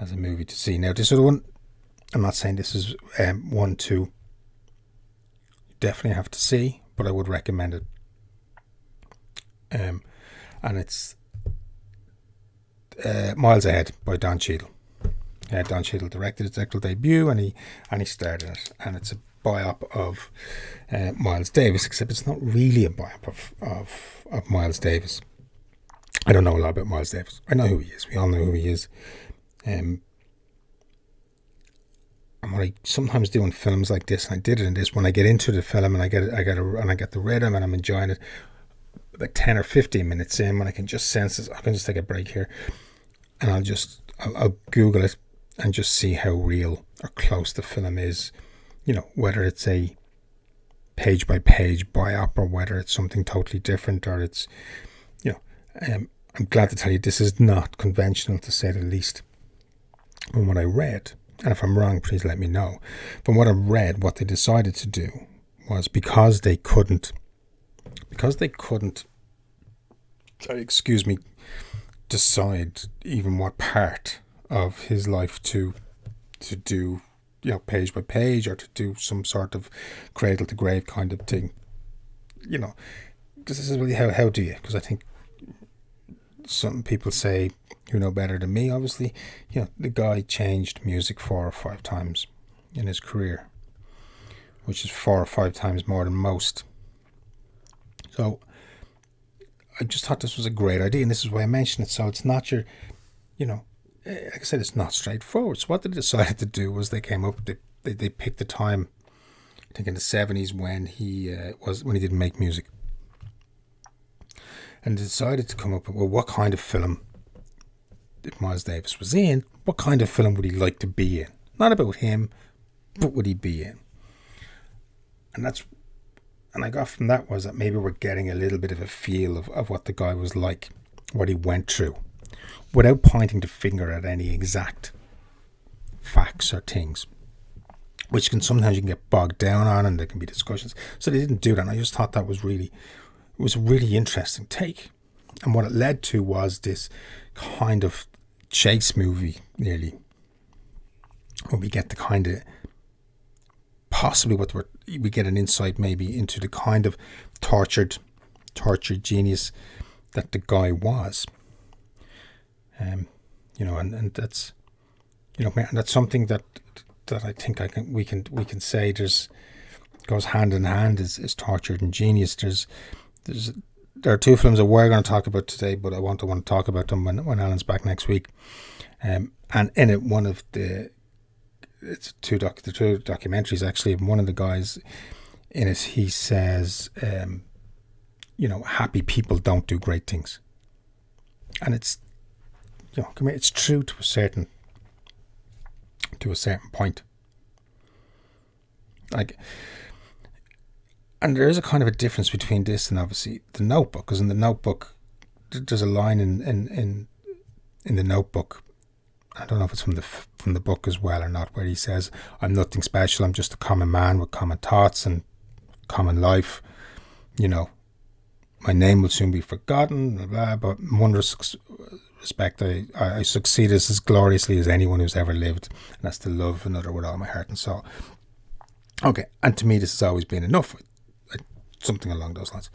as a movie to see. Now, this other one, I'm not saying this is one to definitely have to see, but I would recommend it. And it's Miles Ahead by Don Cheadle. Don Cheadle directed his directorial debut, and he starred in it. And it's a biop of Miles Davis, except it's not really a biop of Miles Davis. I don't know a lot about Miles Davis. I know who he is. We all know who he is. And what I sometimes do in films like this, and I did it in this, when I get into the film and I get the rhythm and I'm enjoying it, like 10 or 15 minutes in, when I can just sense it, I can just take a break here, and I'll Google it and just see how real or close the film is. Whether it's a page by page biop or whether it's something totally different, or it's, I'm glad to tell you this is not conventional, to say the least. From what I read, and if I'm wrong, please let me know. From what I read, what they decided to do was because they couldn't, decide even what part of his life to do, page by page, or to do some sort of cradle to grave kind of thing. This is really how do you? Because I think some people say, who know better than me, obviously, the guy changed music 4 or 5 times in his career, which is 4 or 5 times more than most. So I just thought this was a great idea, and this is why I mentioned it. So it's not your, like I said, it's not straightforward. So what they decided to do was they came up, they picked the time, I think in the 70s when he didn't make music, and decided to come up with, well, what kind of film, if Miles Davis was in, what kind of film would he like to be in? Not about him, but would he be in? And I got from that was that maybe we're getting a little bit of a feel of what the guy was like, what he went through, without pointing the finger at any exact facts or things, which sometimes you can get bogged down on, and there can be discussions. So they didn't do that, and I just thought that was a really interesting take. And what it led to was this kind of chase movie, nearly, where we get the kind of, possibly we get an insight maybe into the kind of tortured genius that the guy was. And that's, and that's something that I think we can say goes hand in hand, is tortured and genius. There are 2 films that we're going to talk about today, but I want to talk about them when Alan's back next week. And in it, it's the 2 documentaries actually. And one of the guys in it, he says, happy people don't do great things, and it's, it's true to a certain point. Like. And there is a kind of a difference between this and obviously The Notebook, because in The Notebook, there's a line in The Notebook, I don't know if it's from the book as well or not, where he says, "I'm nothing special. I'm just a common man with common thoughts and common life. My name will soon be forgotten, blah, blah, but in one respect, I succeed as gloriously as anyone who's ever lived, and that's to love another with all my heart and soul." Okay, and to me, this has always been enough. Something along those lines.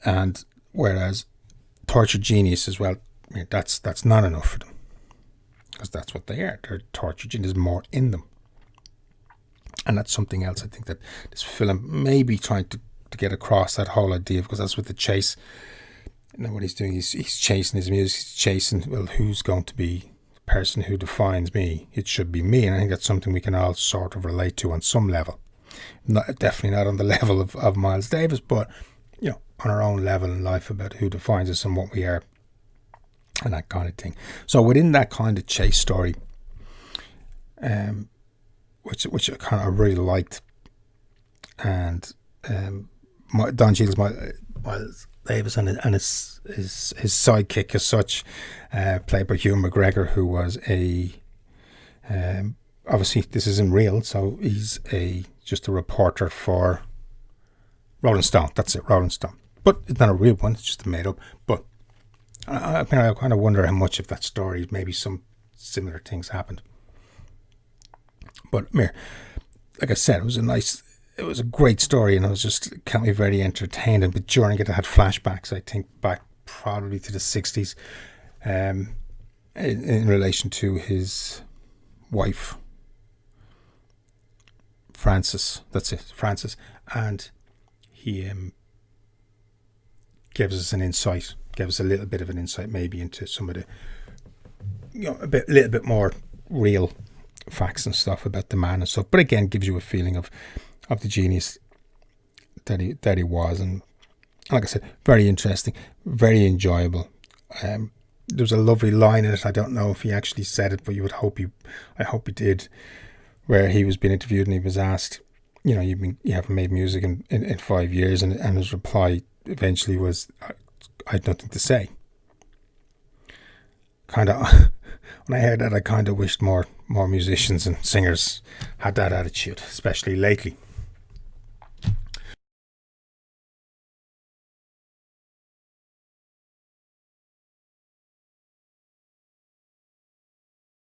And whereas tortured genius as well, that's not enough for them, because that's what they are. They're tortured genius. There's more in them, and that's something else I think that this film may be trying to get across, that whole idea, because that's what the chase. What he's doing, he's chasing his music. He's chasing, well, who's going to be the person who defines me? It should be me, and I think that's something we can all sort of relate to on some level. Definitely not on the level of Miles Davis, but on our own level in life, about who defines us and what we are, and that kind of thing. So within that kind of chase story, which I kind of really liked, and Don Cheadle's Miles Davis and his sidekick as such, played by Hugh McGregor, who was obviously this isn't real, so he's just a reporter for Rolling Stone. That's it, Rolling Stone. But it's not a real one, it's just a made up. But I kind of wonder how much of that story, maybe some similar things happened. But like I said, it was a great story, and I was just kept me very entertained. And but during it, I had flashbacks. I think back probably to the 60s, in relation to his wife, Frances. That's it, Frances, and he gives us a little bit of an insight, maybe into some of the, little bit more real facts and stuff about the man and stuff. But again, gives you a feeling of the genius that he was, and like I said, very interesting, very enjoyable. There's a lovely line in it. I don't know if he actually said it, but I hope he did, where he was being interviewed and he was asked, you haven't made music in 5 years, and his reply eventually was, I had nothing to say. Kind of, when I heard that, I kind of wished more musicians and singers had that attitude, especially lately.